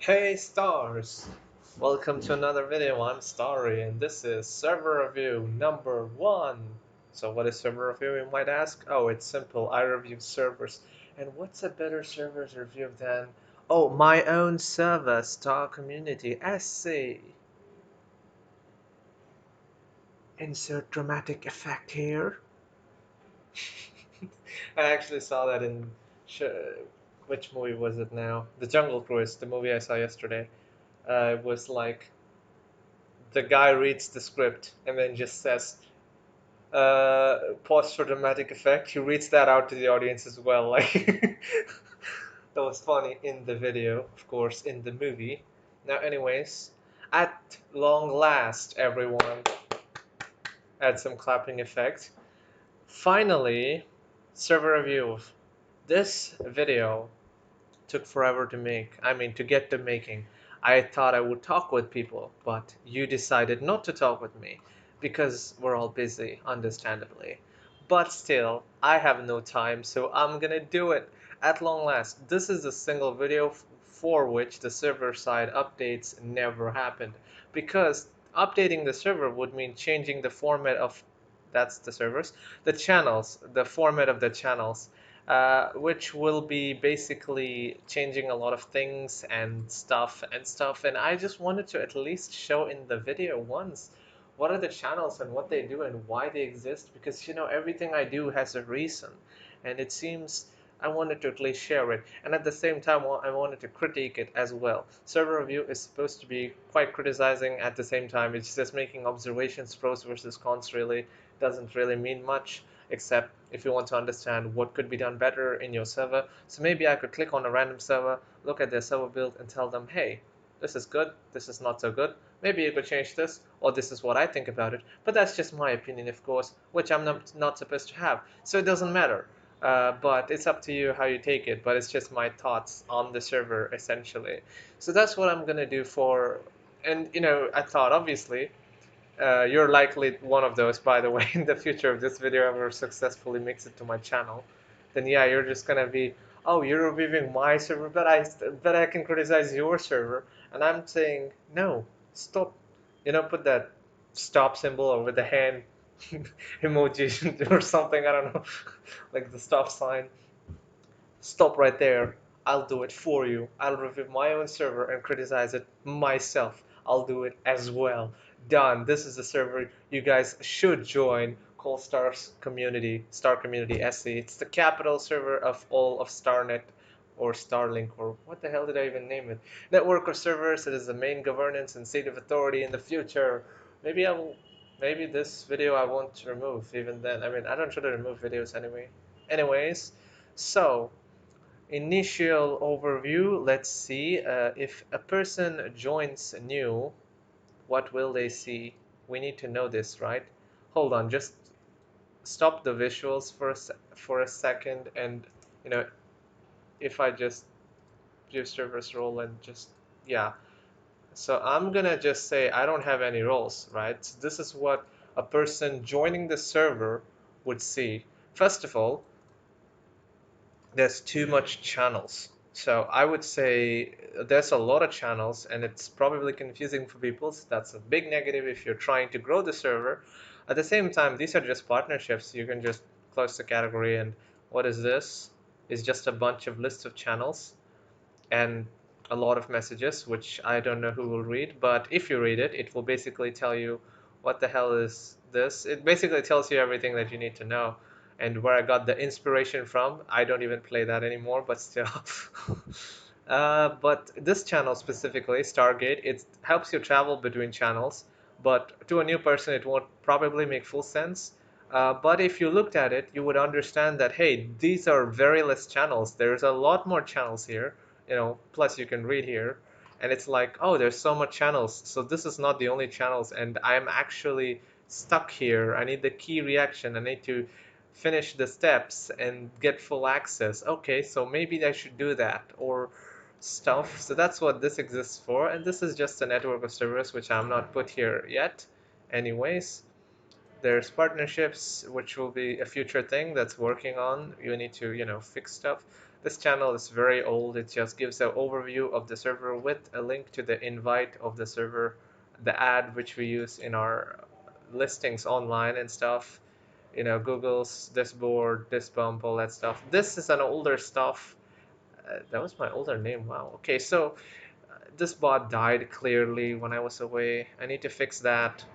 Hey stars! Welcome to another video. I'm Starry and this is server review number 1. So what is server review, you might ask? Oh, it's simple. I review servers. And what's a better servers review than my own server, Star Community SC. Insert dramatic effect here. I actually saw that in which movie was it now? The Jungle Cruise, the movie I saw yesterday. It was like the guy reads the script and then just says, pause for dramatic effect. He reads that out to the audience as well. Like, that was funny in the video, of course, in the movie. Now, anyways, at long last, everyone, add some clapping effect. Finally, server review. This video took forever to make. I mean, to get to making. I thought I would talk with people, but you decided not to talk with me because we're all busy, understandably. But still, I have no time, so I'm gonna do it at long last. This is a single video for which the server side updates never happened because updating the server would mean changing the format of that's the servers, the channels, the format of the channels, which will be basically changing a lot of things and stuff. And I just wanted to at least show in the video once what are the channels and what they do and why they exist, because everything I do has a reason, and it seems I wanted to at least share it, and at the same time I wanted to critique it as well. Server review is supposed to be quite criticizing, at the same time it's just making observations. Pros versus cons really doesn't really mean much, except if you want to understand what could be done better in your server. So maybe I could click on a random server, look at their server build and tell them, hey, this is good, this is not so good, maybe you could change this, or this is what I think about it. But that's just my opinion, of course, which I'm not supposed to have, so it doesn't matter. But it's up to you how you take it, but it's just my thoughts on the server, essentially. So that's what I'm gonna do for, and I thought, obviously, you're likely one of those, by the way. In the future, if this video ever successfully makes it to my channel, then yeah, you're just gonna be, oh, you're reviewing my server, but I can criticize your server, and I'm saying no, stop. Put that stop symbol over the hand emoji or something. I don't know, like the stop sign. Stop right there. I'll do it for you. I'll review my own server and criticize it myself. I'll do it as well. Done. This is the server you guys should join, called Star Community SC. It's the capital server of all of StarNet or Starlink, or what the hell did I even name it? Network of servers. It is the main governance and seat of authority in the future. Maybe I will. Maybe this video I won't remove even then. I mean, I don't try to remove videos anyway. Anyways, so initial overview. Let's see, if a person joins new, what will they see? We need to know this, right? Hold on, just stop the visuals for a second, and you know if I just give servers role and just, yeah. So I'm gonna just say I don't have any roles, right? So this is what a person joining the server would see. First of all, there's too much channels. So I would say there's a lot of channels, and it's probably confusing for people. So that's a big negative if you're trying to grow the server. At the same time, these are just partnerships. You can just close the category, and what is this? Is just a bunch of lists of channels and a lot of messages, which I don't know who will read. But if you read it, it will basically tell you what the hell is this. It basically tells you everything that you need to know. And where I got the inspiration from, I don't even play that anymore, but still. But this channel specifically, Stargate, it helps you travel between channels, but to a new person, it won't probably make full sense. But if you looked at it, you would understand that, hey, these are very less channels. There's a lot more channels here, plus you can read here. And it's like, oh, there's so much channels. So this is not the only channels, and I'm actually stuck here. I need the key reaction. I need to finish the steps and get full access. Okay, so maybe I should do that, or stuff. So that's what this exists for, and this is just a network of servers, which I'm not put here yet anyways. There's partnerships, which will be a future thing that's working on. You need to, fix stuff. This channel is very old. It just gives an overview of the server with a link to the invite of the server, the ad which we use in our listings online and stuff. Google's this board, this bump, all that stuff. This is an older stuff. That was my older name. Wow. Okay, so this bot died clearly when I was away. I need to fix that.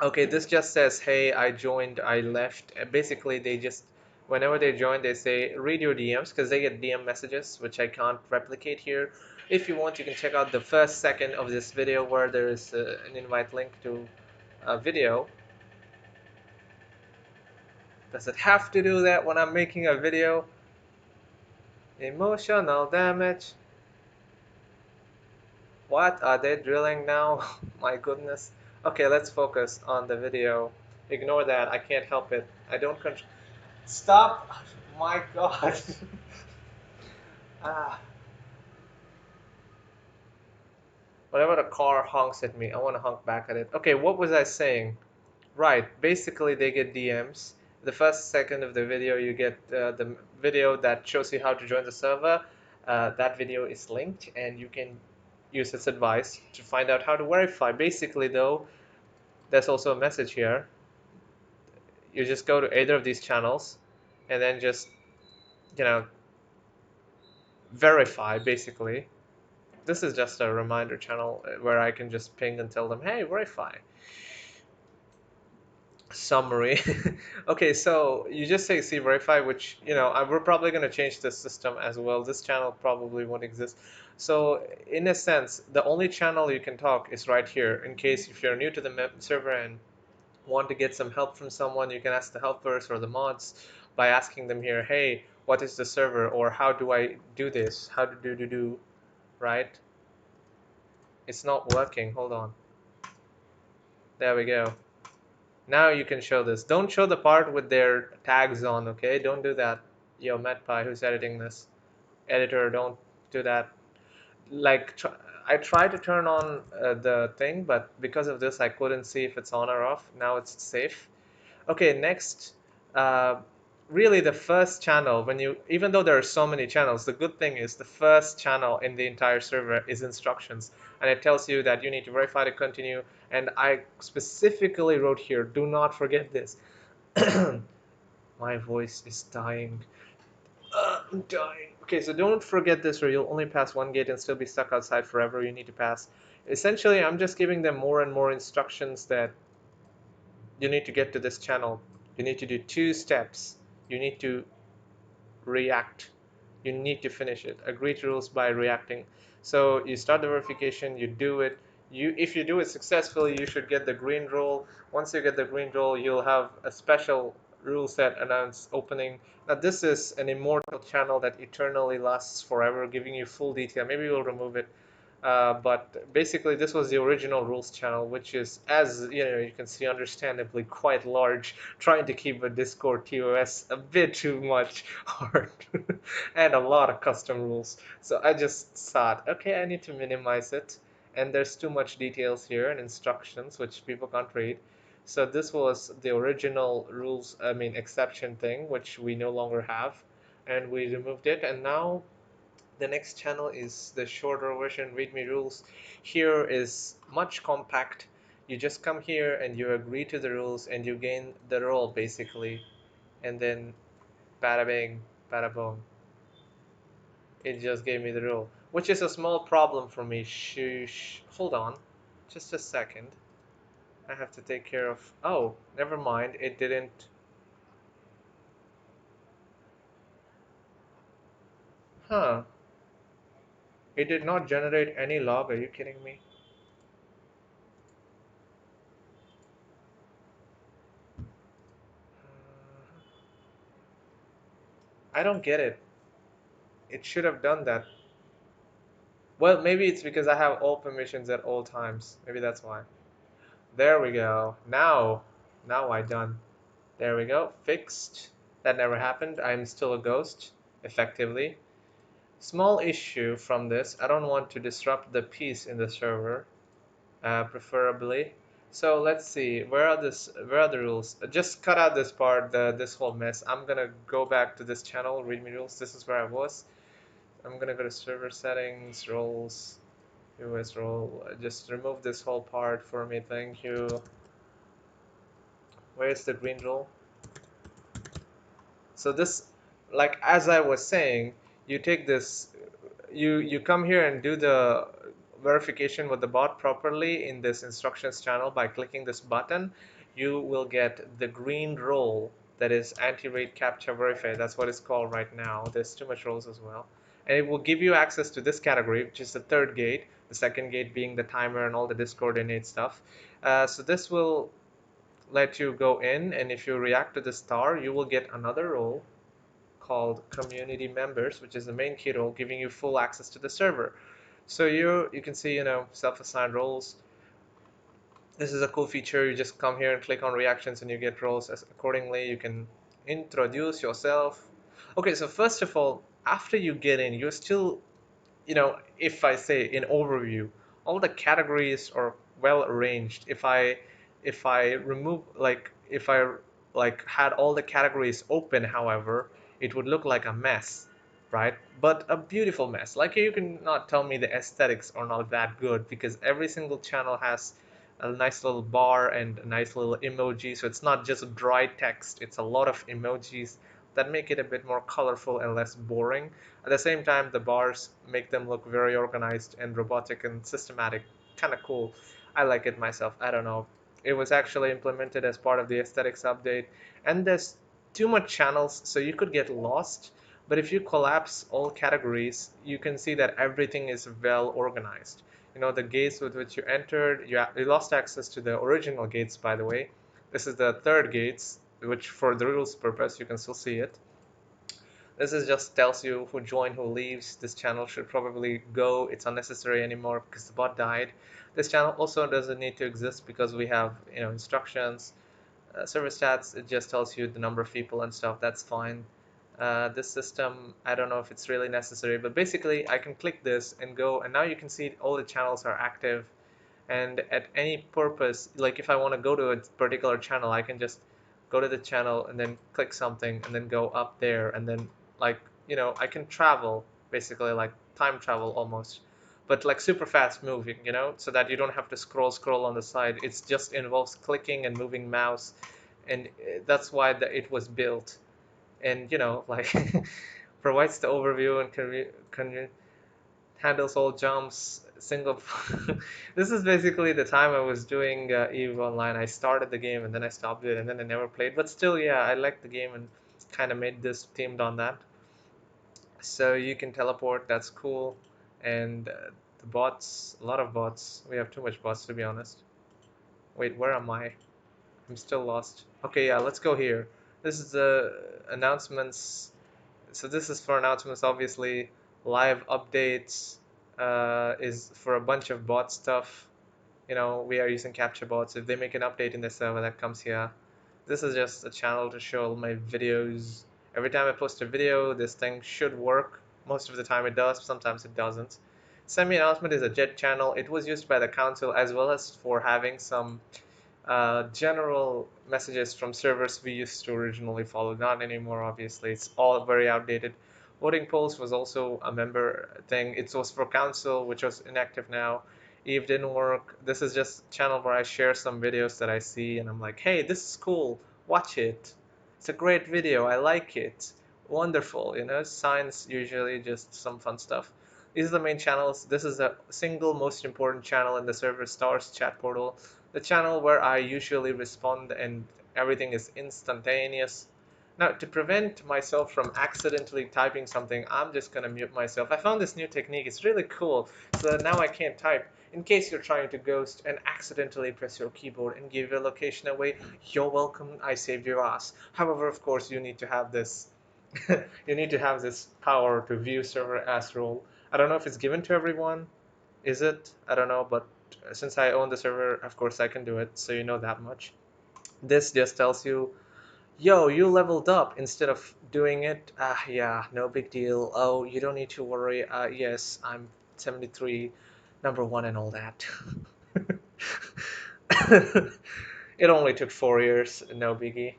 Okay, this just says, hey, I joined, I left. Basically, they just, whenever they join, they say, read your DMs, because they get DM messages, which I can't replicate here. If you want, you can check out the first second of this video where there is an invite link to a video. Does it have to do that when I'm making a video? Emotional damage. What are they drilling now? My goodness. Okay, let's focus on the video. Ignore that, I can't help it. I don't control. Stop! My God. ah. Whenever the car honks at me, I want to honk back at it. Okay, what was I saying? Right, basically they get DMs. The first second of the video, you get the video that shows you how to join the server. That video is linked, and you can use its advice to find out how to verify. Basically, though, there's also a message here. You just go to either of these channels, and then just, you know, verify, basically. This is just a reminder channel where I can just ping and tell them, hey, verify. Summary. Okay, so you just say see verify, which, we're probably going to change this system as well. This channel probably won't exist. So in a sense, the only channel you can talk is right here. In case if you're new to the server and want to get some help from someone, you can ask the helpers or the mods by asking them here, hey, what is the server, or how do I do this? How to do, right? It's not working. Hold on. There we go. Now you can show this. Don't show the part with their tags on, okay? Don't do that. Yo, MatPie, who's editing this? Editor, don't do that. Like, I tried to turn on the thing, but because of this, I couldn't see if it's on or off. Now it's safe. Okay, next. Uh, Really, the first channel, even though there are so many channels, the good thing is the first channel in the entire server is instructions, and it tells you that you need to verify to continue. And I specifically wrote here, do not forget this. My voice is dying. I'm dying. Okay, so don't forget this, or you'll only pass one gate and still be stuck outside forever. You need to pass. Essentially, I'm just giving them more and more instructions that you need to get to this channel. You need to do 2 steps. You need to react. You need to finish it. Agree to rules by reacting. So you start the verification, you do it. If you do it successfully, you should get the green rule. Once you get the green rule, you'll have a special rule set announce opening. Now this is an immortal channel that eternally lasts forever, giving you full detail. Maybe we'll remove it. But basically, this was the original rules channel, which is, as you can see, understandably quite large, trying to keep a Discord TOS a bit too much hard, and a lot of custom rules. So I just thought, okay, I need to minimize it, and there's too much details here and instructions which people can't read. So this was the original rules, I mean exception thing, which we no longer have, and we removed it, and now the next channel is the shorter version, readme rules. Here is much compact. You just come here and you agree to the rules and you gain the role basically. And then bada bing, bada boom. It just gave me the role, which is a small problem for me. Shh, hold on, just a second. I have to take care of. Oh, never mind. It didn't. Huh. It did not generate any log. Are you kidding me? I don't get it. It should have done that. Well, maybe it's because I have all permissions at all times. Maybe that's why. There we go. Now I done. There we go. Fixed. That never happened. I'm still a ghost, effectively. Small issue from this. I don't want to disrupt the peace in the server, preferably. So let's see, where are the rules? Just cut out this part, this whole mess. I'm gonna go back to this channel, readme rules. This is where I was. I'm gonna go to server settings, roles, US role. Just remove this whole part for me, thank you. Where's the green role? So this, like as I was saying, you take this, you come here and do the verification with the bot properly in this instructions channel by clicking this button. You will get the green role, that is anti-rate captcha verify. That's what it's called right now. There's too much roles as well, and it will give you access to this category, which is the third gate, the second gate being the timer and all the discoordinate stuff. So this will let you go in, and if you react to the star, you will get another role called community members, which is the main key role, giving you full access to the server. So you can see, self-assigned roles. This is a cool feature. You just come here and click on reactions and you get roles as accordingly. You can introduce yourself. Okay, so first of all, after you get in, you're still, if I say in overview, all the categories are well arranged. If I remove, like, if I like had all the categories open, however, it would look like a mess, right? But a beautiful mess. Like, you can not tell me the aesthetics are not that good, because every single channel has a nice little bar and a nice little emoji. So it's not just dry text, it's a lot of emojis that make it a bit more colorful and less boring. At the same time, the bars make them look very organized and robotic and systematic. Kind of cool. I like it myself. I don't know. It was actually implemented as part of the aesthetics update. And there's too much channels, so you could get lost. But if you collapse all categories, you can see that everything is well organized. The gates with which you entered, you lost access to the original gates, by the way. This is the third gates, which for the rules purpose, you can still see it. This is just tells you who joined, who leaves. This channel should probably go. It's unnecessary anymore because the bot died. This channel also doesn't need to exist because we have, instructions, server stats. It just tells you the number of people and stuff. That's fine. This system, I don't know if it's really necessary, but basically I can click this and go, and now you can see all the channels are active. And at any purpose, like if I want to go to a particular channel, I can just go to the channel and then click something and then go up there, and then, like, I can travel, basically like time travel almost, but like super fast moving, so that you don't have to scroll on the side. It just involves clicking and moving mouse, and that's why it was built. And like provides the overview and handles all jumps, single. This is basically the time I was doing EVE Online. I started the game and then I stopped it and then I never played. But still, yeah, I liked the game and kind of made this themed on that. So you can teleport. That's cool. And the bots, a lot of bots. We have too much bots, to be honest. Wait, where am I? I'm still lost. Okay, yeah, let's go here. This is the announcements. So this is for announcements, obviously. Live updates is for a bunch of bot stuff. We are using capture bots. If they make an update in the server, that comes here. This is just a channel to show all my videos. Every time I post a video, this thing should work. Most of the time it does, sometimes it doesn't. Semi announcement is a jet channel. It was used by the council as well as for having some general messages from servers we used to originally follow. Not anymore, obviously. It's all very outdated. Voting polls was also a member thing. It was for council, which was inactive now. Eve didn't work. This is just a channel where I share some videos that I see and I'm like, hey, this is cool. Watch it. It's a great video. I like it. Wonderful. Science, usually just some fun stuff. These are the main channels. This is the single most important channel in the server, Stars chat portal, the channel where I usually respond and everything is instantaneous. Now, to prevent myself from accidentally typing something, I'm just gonna mute myself. I found this new technique. It's really cool. So that now I can't type. In case you're trying to ghost and accidentally press your keyboard and give your location away, you're welcome. I saved your ass. However, of course, you need to have this. You need to have this power to view server as role. I don't know if it's given to everyone. Is it? I don't know, but since I own the server, of course I can do it, so you know that much. This just tells you, yo, you leveled up, instead of doing it, yeah, no big deal. Oh, you don't need to worry. Yes, I'm 73, number one and all that. It only took 4 years, no biggie.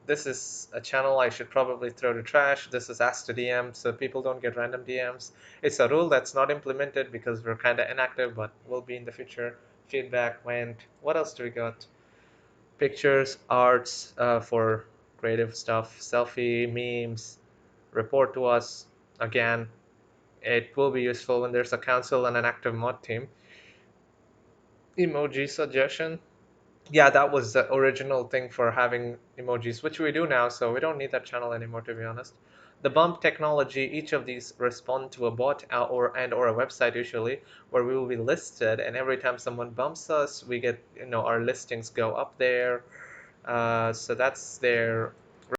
This is a channel I should probably throw to trash. This is ask to DM, so people don't get random DMs. It's a rule that's not implemented because we're kind of inactive, but will be in the future. Feedback went. What else do we got? Pictures, arts for creative stuff, selfie, memes, report to us. Again, it will be useful when there's a council and an active mod team. Emoji suggestion. Yeah, that was the original thing for having emojis, which we do now, so we don't need that channel anymore, to be honest. The bump technology, each of these respond to a bot or a website usually, where we will be listed, and every time someone bumps us, we get, our listings go up there. So that's their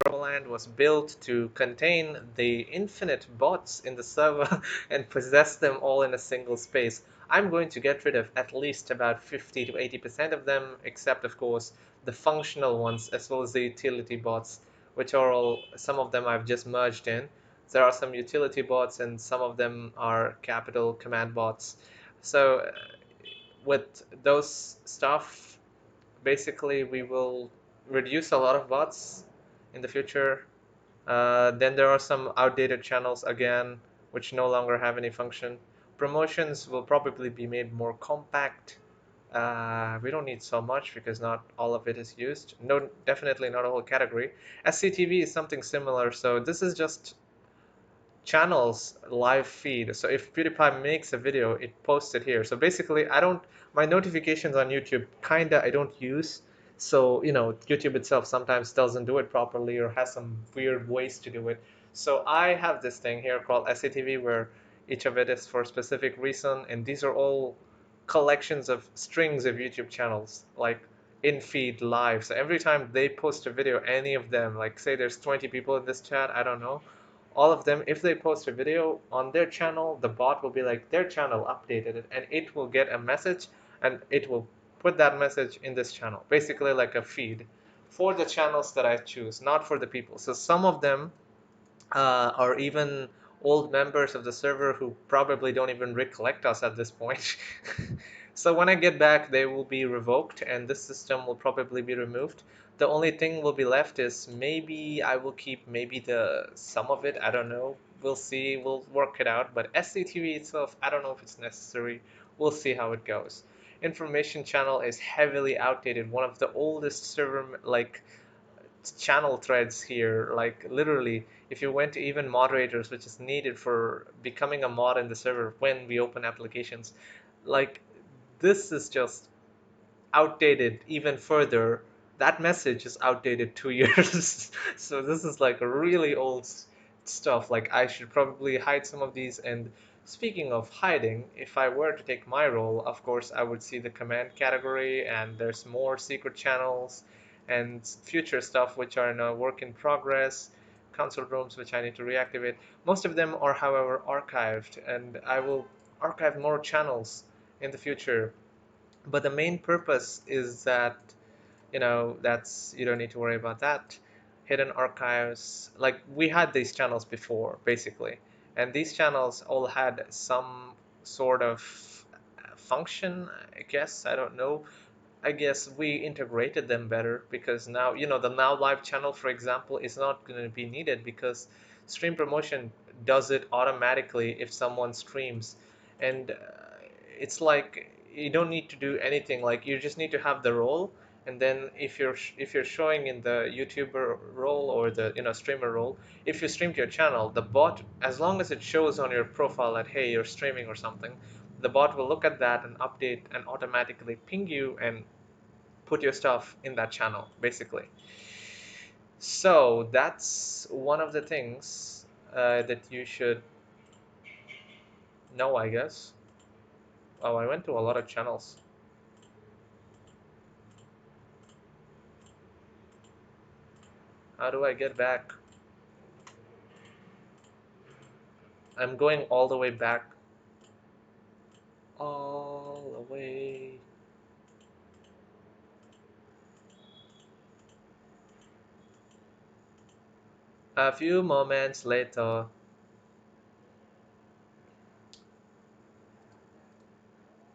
Roland was built to contain the infinite bots in the server and possess them all in a single space. I'm going to get rid of at least about 50 to 80% of them, except of course the functional ones as well as the utility bots, which are all, some of them I've just merged in. There are some utility bots and some of them are capital command bots. So with those stuff, basically we will reduce a lot of bots in the future. Then there are some outdated channels again, which no longer have any function. Promotions will probably be made more compact. We don't need so much because not all of it is used. No, definitely not a whole category. SCTV is something similar. So this is just channels live feed. So if PewDiePie makes a video, it posts it here. So basically, I don't, my notifications on YouTube kinda I don't use. So, YouTube itself sometimes doesn't do it properly or has some weird ways to do it. So I have this thing here called SCTV where each of it is for a specific reason, and these are all collections of strings of YouTube channels, like in feed live. So every time they post a video, any of them, like say there's 20 people in this chat, I don't know, all of them, if they post a video on their channel, the bot will be like, their channel updated it, and it will get a message, and it will put that message in this channel, basically like a feed for the channels that I choose, not for the people. So some of them are even old members of the server who probably don't even recollect us at this point. So when I get back, they will be revoked and this system will probably be removed. The only thing will be left is maybe I will keep maybe the some of it. I don't know. We'll see. We'll work it out. But SCTV itself, I don't know if it's necessary. We'll see how it goes. Information channel is heavily outdated. One of the oldest server like channel threads here, like literally if you went to even moderators, which is needed for becoming a mod in the server when we open applications, like this is just outdated even further. That message is outdated 2 years. So this is like a really old stuff. Like I should probably hide some of these. And speaking of hiding, if I were to take my role, of course I would see the command category and there's more secret channels and future stuff which are in a work in progress, console rooms which I need to reactivate. Most of them are however archived, and I will archive more channels in the future, but the main purpose is that, that's, you don't need to worry about that. Hidden archives, like we had these channels before basically, and these channels all had some sort of function, I guess. I don't know. I guess we integrated them better because now, the now live channel, for example, is not going to be needed because stream promotion does it automatically if someone streams. And it's like you don't need to do anything. Like you just need to have the role. And then if you're showing in the YouTuber role or the streamer role, if you stream to your channel, the bot, as long as it shows on your profile that hey, you're streaming or something, the bot will look at that and update and automatically ping you and put your stuff in that channel, basically. So that's one of the things that you should know, I guess. Oh, I went to a lot of channels. How do I get back? I'm going all the way back. All the way. A few moments later.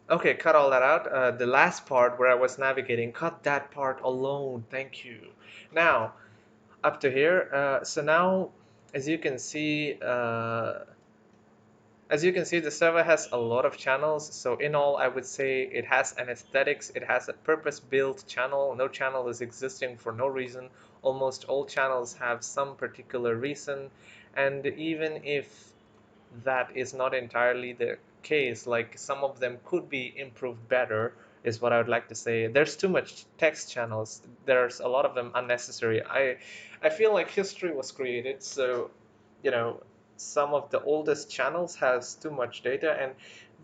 Okay, cut all that out. The last part where I was navigating, cut that part alone. Thank you. Now, up to here. So now, as you can see, the server has a lot of channels. So in all, I would say it has an aesthetics. It has a purpose-built channel. No channel is existing for no reason. Almost all channels have some particular reason. And even if that is not entirely the case. Like some of them could be improved better, is what I would like to say. There's too much text channels. There's a lot of them unnecessary. I feel like history was created, so you know some of the oldest channels has too much data, and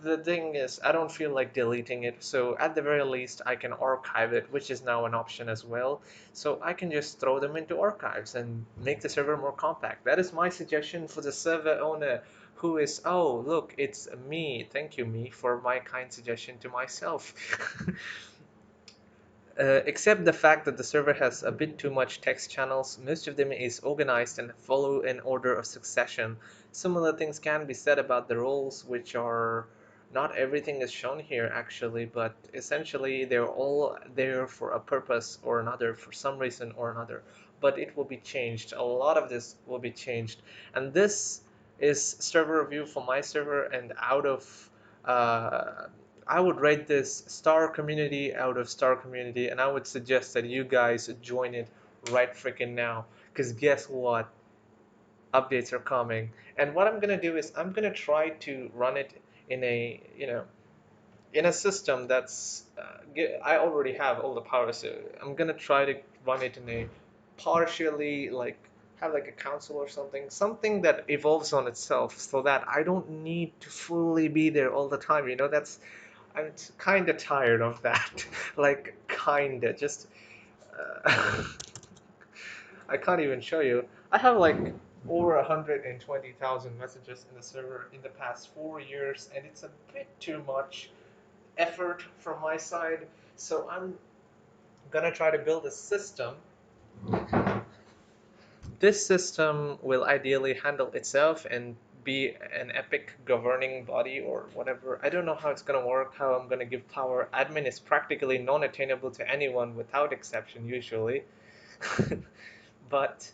the thing is I don't feel like deleting it, so at the very least I can archive it, which is now an option as well. So I can just throw them into archives and make the server more compact. That is my suggestion for the server owner who is, oh, look, it's me. Thank you, me, for my kind suggestion to myself. Except the fact that the server has a bit too much text channels, most of them is organized and follow an order of succession. Similar things can be said about the roles, which are not everything is shown here actually, but essentially they're all there for a purpose or another, for some reason or another. But it will be changed. A lot of this will be changed. And this is server review for my server, and out of uh, I would rate this star community out of star community, and I would suggest that you guys join it right freaking now. Because guess what? Updates are coming. And what I'm gonna do is I'm gonna try to run it in a in a system that's I already have all the power, so I'm gonna try to run it in a partially like have like a console or something that evolves on itself, so that I don't need to fully be there all the time. That's I'm kind of tired of that. Like kinda just uh, I can't even show you. I have like over 120,000 messages in the server in the past 4 years, and it's a bit too much effort from my side. So I'm gonna try to build a system. This system will ideally handle itself and be an epic governing body or whatever. I don't know how it's gonna work, how I'm gonna give power. Admin is practically non-attainable to anyone without exception usually. But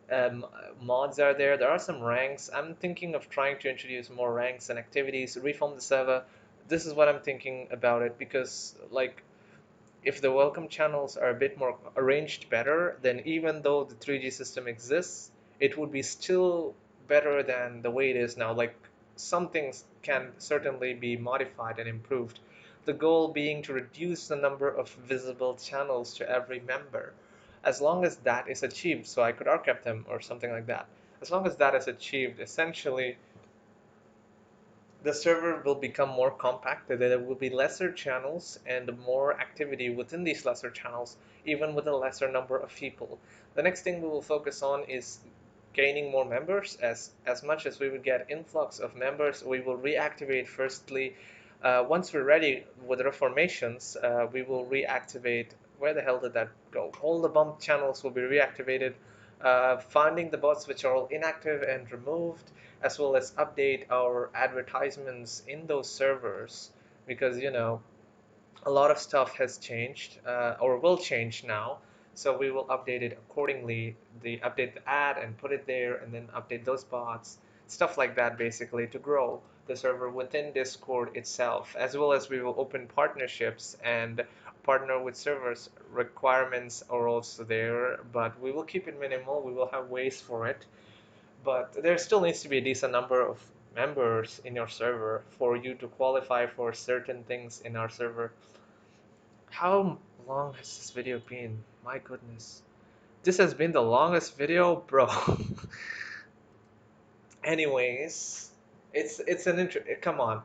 um, mods are there. There are some ranks. I'm thinking of trying to introduce more ranks and activities, reform the server. This is what I'm thinking about it, because like if the welcome channels are a bit more arranged better, then even though the 3G system exists, it would be still better than the way it is now. Like some things can certainly be modified and improved. The goal being to reduce the number of visible channels to every member. As long as that is achieved, so I could archive them or something like that. As long as that is achieved, essentially the server will become more compact, that there will be lesser channels and more activity within these lesser channels, even with a lesser number of people. The next thing we will focus on is gaining more members. As much as we will get influx of members, we will reactivate firstly. Once we're ready with reformations, we will reactivate. Where the hell did that go? All the bump channels will be reactivated, finding the bots which are all inactive and removed, as well as update our advertisements in those servers, because a lot of stuff has changed, or will change now. So we will update it accordingly. Update the ad and put it there, and then update those bots, stuff like that, basically to grow the server within Discord itself, as well as we will open partnerships and partner with servers. Requirements are also there, but we will keep it minimal. We will have ways for it, but there still needs to be a decent number of members in your server for you to qualify for certain things in our server. How long has this video been? My goodness. This has been the longest video, bro. Anyways, it's an intro. Come on.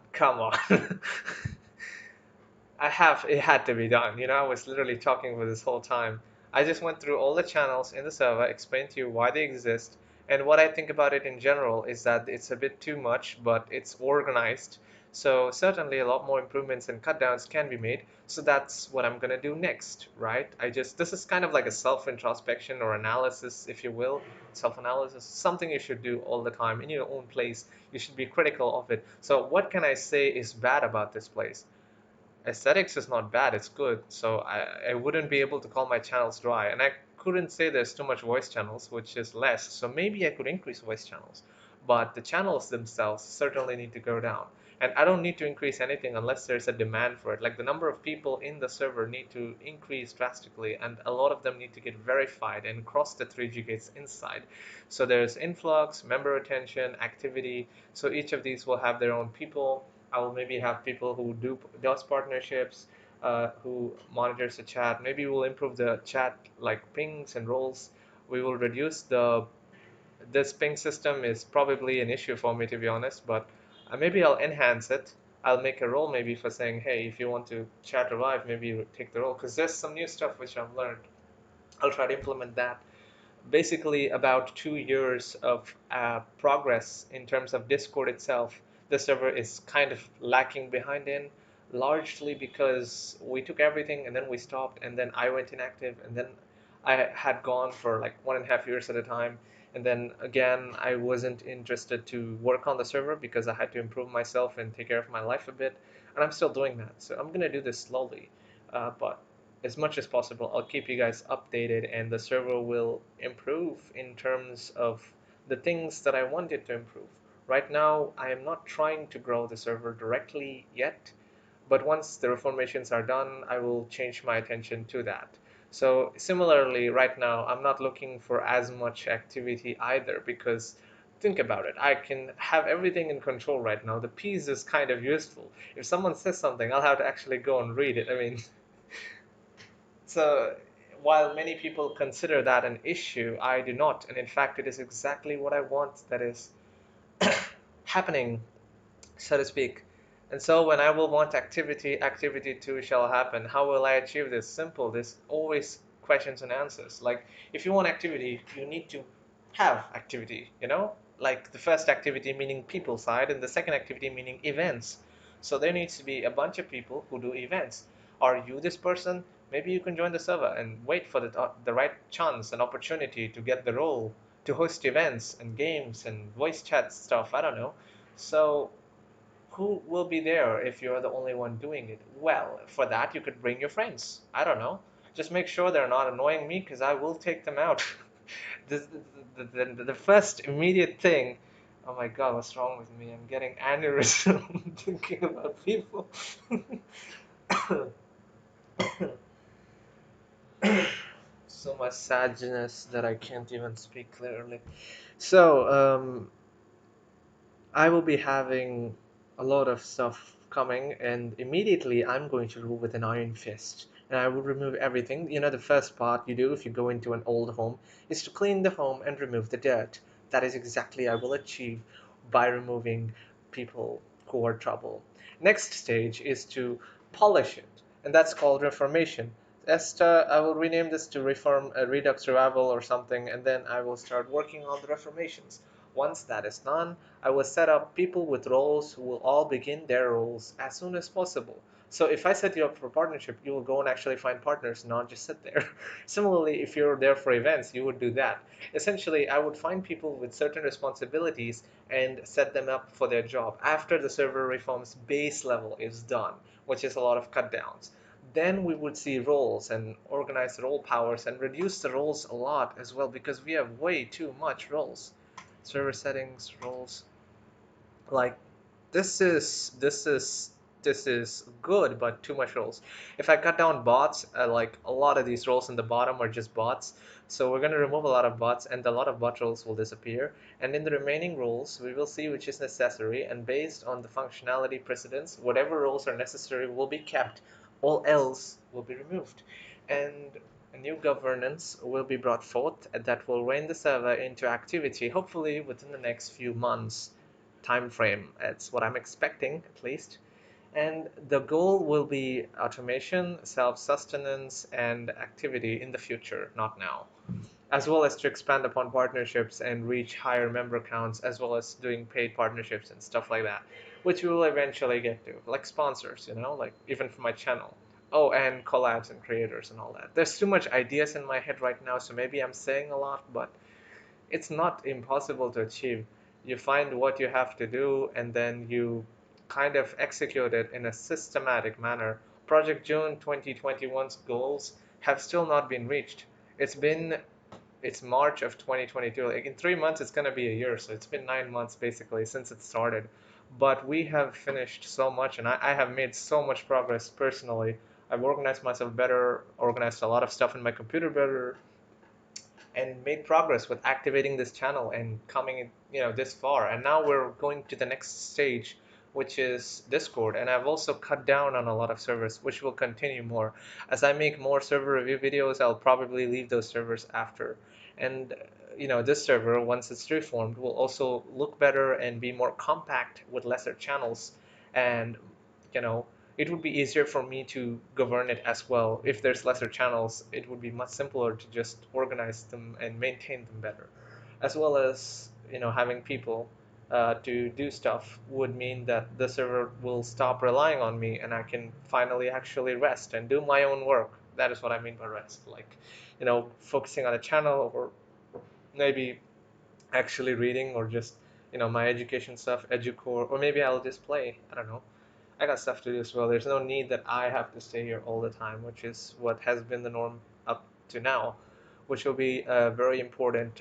It had to be done. I was literally talking for this whole time. I just went through all the channels in the server, explained to you why they exist, and what I think about it in general is that it's a bit too much, but it's organized. So certainly a lot more improvements and cut downs can be made. So that's what I'm gonna do next, right? This is kind of like a self-introspection or analysis, if you will, self-analysis, something you should do all the time in your own place. You should be critical of it. So what can I say is bad about this place? aesthetics is not bad, it's good. So I wouldn't be able to call my channels dry. And I couldn't say there's too much voice channels, which is less. So maybe I could increase voice channels. But the channels themselves certainly need to go down. And I don't need to increase anything unless there's a demand for it. Like the number of people in the server need to increase drastically, and a lot of them need to get verified and cross the 3G gates inside. So there's influx, member retention, activity. So each of these will have their own people. I will maybe have people who does partnerships, who monitors the chat. Maybe we'll improve the chat like pings and roles. We will reduce the this ping system is probably an issue for me, to be honest, but maybe I'll enhance it. I'll make a role maybe for saying, hey, if you want to chat revive, maybe you take the role, because there's some new stuff which I've learned. I'll try to implement that. Basically, about 2 years of progress in terms of Discord itself. The server is kind of lacking behind in, largely because we took everything and then we stopped, and then I went inactive, and then I had gone for like 1.5 years at a time. And then again, I wasn't interested to work on the server because I had to improve myself and take care of my life a bit. And I'm still doing that. So I'm going to do this slowly. But as much as possible, I'll keep you guys updated, and the server will improve in terms of the things that I want it to improve. Right now, I am not trying to grow the server directly yet, but once the reformations are done, I will change my attention to that. So similarly, right now, I'm not looking for as much activity either, because think about it. I can have everything in control right now. The piece is kind of useful. If someone says something, I'll have to actually go and read it. I mean, so while many people consider that an issue, I do not. And in fact, it is exactly what I want that is happening, so to speak. And so when I will want activity, activity too shall happen. How will I achieve this? Simple. There's always questions and answers. Like if you want activity, you need to have activity, you know? Like the first activity meaning people side and the second activity meaning events. So there needs to be a bunch of people who do events. Are you this person? Maybe you can join the server and wait for the right chance and opportunity to get the role to host events and games and voice chat stuff. I don't know. So who will be there if you're the only one doing it? Well, for that, you could bring your friends. I don't know. Just make sure they're not annoying me because I will take them out. the, the first immediate thing, oh my god, what's wrong with me? I'm getting aneurysm thinking about people. So much sadness that I can't even speak clearly. So, I will be having a lot of stuff coming, and immediately I'm going to rule with an iron fist. And I will remove everything. You know, the first part you do if you go into an old home is to clean the home and remove the dirt. That is exactly I will achieve by removing people who are trouble. Next stage is to polish it, and that's called reformation. I will rename this to reform Redux Revival or something, and then I will start working on the reformations. Once that is done, I will set up people with roles who will all begin their roles as soon as possible. So if I set you up for partnership, you will go and actually find partners, not just sit there. Similarly, if you're there for events, you would do that. Essentially, I would find people with certain responsibilities and set them up for their job after the server reforms base level is done, which is a lot of cut downs. Then we would see roles and organize role powers and reduce the roles a lot as well because we have way too much roles. Server settings, roles, like this is good, but too much roles. If I cut down bots, like a lot of these roles in the bottom are just bots, so we're going to remove a lot of bots and a lot of bot roles will disappear, and in the remaining roles we will see which is necessary, and based on the functionality precedence, whatever roles are necessary will be kept, all else will be removed. And a new governance will be brought forth that will rein the server into activity, hopefully within the next few months time frame. It's what I'm expecting, at least. And the goal will be automation, self-sustenance, and activity in the future, not now. As well as to expand upon partnerships and reach higher member counts, as well as doing paid partnerships and stuff like that, which we will eventually get to, like sponsors, like even for my channel. Oh, and collabs and creators and all that. There's too much ideas in my head right now, so maybe I'm saying a lot, but it's not impossible to achieve. You find what you have to do and then you kind of execute it in a systematic manner. Project June 2021's goals have still not been reached. It's March of 2022. Like in 3 months, it's gonna be a year. So it's been 9 months basically since it started. But we have finished so much, and I have made so much progress personally. I've organized myself better, organized a lot of stuff in my computer better, and made progress with activating this channel and coming this far. And now we're going to the next stage, which is Discord. And I've also cut down on a lot of servers, which will continue more as I make more server review videos. I'll probably leave those servers after. And this server, once it's reformed, will also look better and be more compact with lesser channels. And you know it would be easier for me to govern it as well. If there's lesser channels, it would be much simpler to just organize them and maintain them better. As well as, having people to do stuff would mean that the server will stop relying on me and I can finally actually rest and do my own work. That is what I mean by rest. Like, focusing on a channel, or maybe actually reading, or just, my education stuff, EduCore, or maybe I'll just play. I don't know. I got stuff to do as well. There's no need that I have to stay here all the time, which is what has been the norm up to now, which will be a very important,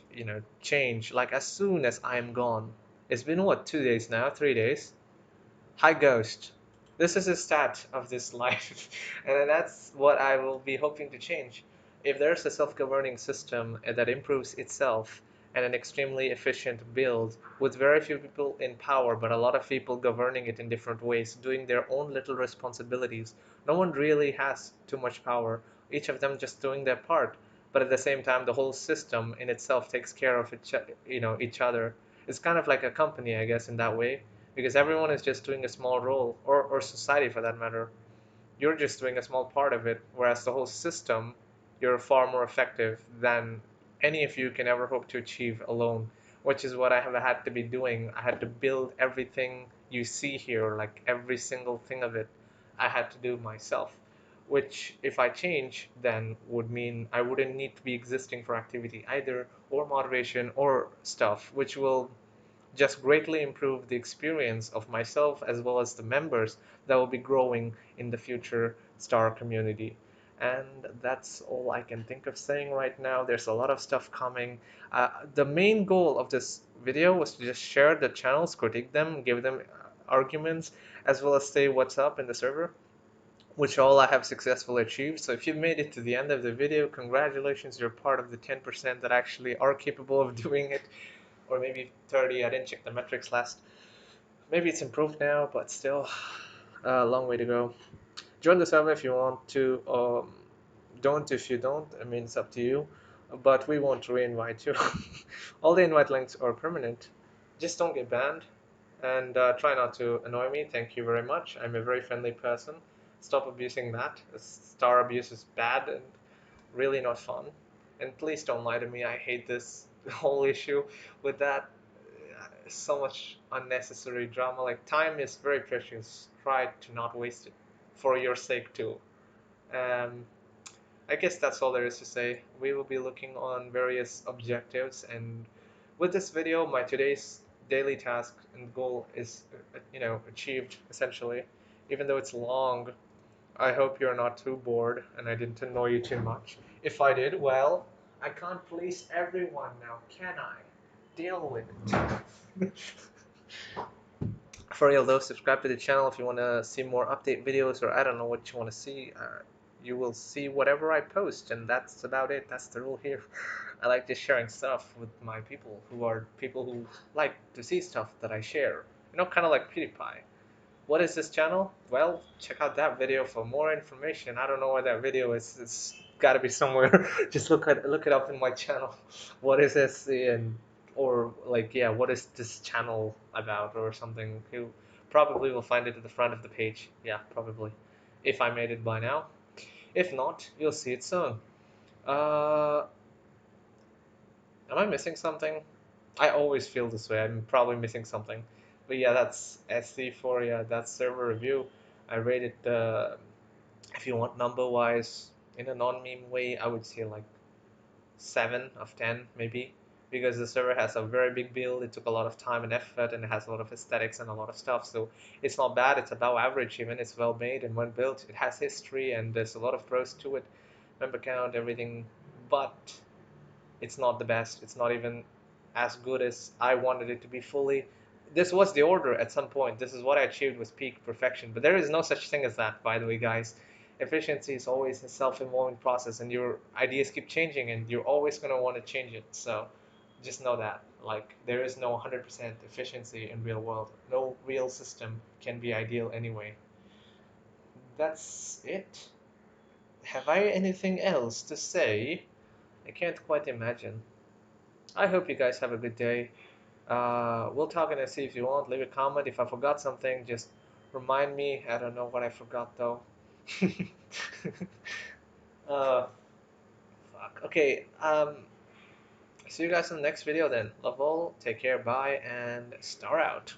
change. Like as soon as I am gone, it's been what, 2 days now, 3 days. Hi, Ghost. This is the stat of this life, and that's what I will be hoping to change. If there's a self-governing system that improves itself and an extremely efficient build with very few people in power, but a lot of people governing it in different ways, doing their own little responsibilities, no one really has too much power, each of them just doing their part. But at the same time, the whole system in itself takes care of each other. It's kind of like a company, I guess, in that way, because everyone is just doing a small role, or society for that matter. You're just doing a small part of it, whereas the whole system, you're far more effective than any of you can ever hope to achieve alone, which is what I have had to be doing. I had to build everything you see here, like every single thing of it, I had to do myself. Which, if I change, then would mean I wouldn't need to be existing for activity either, or moderation, or stuff, which will just greatly improve the experience of myself as well as the members that will be growing in the future Star community. And that's all I can think of saying right now. There's a lot of stuff coming. The main goal of this video was to just share the channels, critique them, give them arguments, as well as say what's up in the server, which all I have successfully achieved. So if you've made it to the end of the video, congratulations, you're part of the 10% that actually are capable of doing it, or maybe 30. I didn't check the metrics last. Maybe it's improved now, but still a long way to go. Join the server if you want to. Don't if you don't. I mean, it's up to you. But we won't re-invite you. All the invite links are permanent. Just don't get banned, and try not to annoy me. Thank you very much. I'm a very friendly person. Stop abusing that. Star abuse is bad and really not fun. And please don't lie to me. I hate this whole issue with that. So much unnecessary drama. Like, time is very precious. Try to not waste it for your sake too. Um, I guess that's all there is to say. We will be looking on various objectives, and with this video, my today's daily task and goal is, achieved essentially. Even though it's long, I hope you're not too bored and I didn't annoy you too much. If I did, well, I can't please everyone now, can I? Deal with it. For real though, subscribe to the channel if you want to see more update videos, or I don't know what you want to see. You will see whatever I post, and that's about it. That's the rule here. I like just sharing stuff with my people, who are people who like to see stuff that I share. Kind of like PewDiePie. What is this channel? Well, check out that video for more information. I don't know where that video is. It's got to be somewhere. Just look it up in my channel. What is this, and or like, yeah, what is this channel about, or something? You probably will find it at the front of the page. Yeah, probably, if I made it by now. If not, you'll see it soon. Am I missing something? I always feel this way. I'm probably missing something. But yeah, that's SC4. Yeah, that's server review. I rated if you want number wise, in a non-meme way, I would say like 7 of 10 maybe, because the server has a very big build. It took a lot of time and effort, and it has a lot of aesthetics and a lot of stuff. So it's not bad. It's above average even. It's well made and well built. It has history, and there's a lot of pros to it, member count, everything. But it's not the best. It's not even as good as I wanted it to be fully. This was the order at some point. This is what I achieved with peak perfection. But there is no such thing as that, by the way, guys. Efficiency is always a self-evolving process, and your ideas keep changing, and you're always going to want to change it. So just know that. Like, there is no 100% efficiency in real world. No real system can be ideal anyway. That's it. Have I anything else to say? I can't quite imagine. I hope you guys have a good day. We'll talk in a see if you want. Leave a comment. If I forgot something, just remind me. I don't know what I forgot though. uh, fuck. Okay. See you guys in the next video then. Love all. Take care. Bye. And star out.